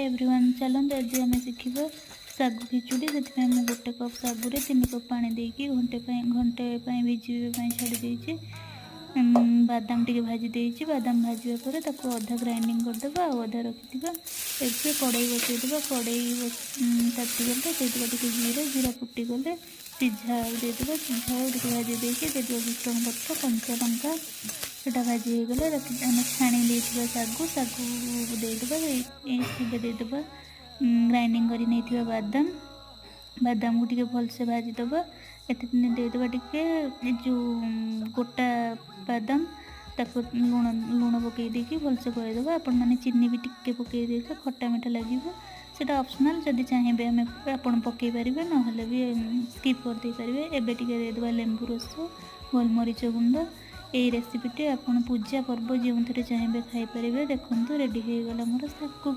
Everyone चलते आज आम शिखा सागु खिचुड़ी से मुझे गोटे कप सागुरे 3 कप पानी देकी घंटे भिजाई छाड़ी बादाम टे भाजी देती बादाम भाजा पर अधा ग्राइंडिंग करदे अधा रखी एवं कड़ई बसईदे कड़ई तातीगले टे जीरा जीरा फुटीगले सीझा देदेबा सीझा भाजी देके भूषण पत्र कंचा लंका सेटा भाजी हो गले आम छाणी सागु सागु देदेबा देदेबा ग्राइंडिंग कर नहीं बादाम बादाम को टिके भलसे भाजीदबा देदेबा टिके जो गोटा बादाम ताको लुण पकई देकी भलसे करदेबा आपण मैंने चीनी भी टिके पकई देखे खट्टा मीठा लगे सेटा ऑप्शनल जदि चाहिए आम आपड़ पकई पारे ना भी स्किप करदे पारे एबे टिके देदेबा लेंबू रस गोलमरीच गुंड यही रेसिपीटी आपड़ पूजा पर्व जो थे चाहिए खाईपर देखो रेडी हो गला मोर सागु।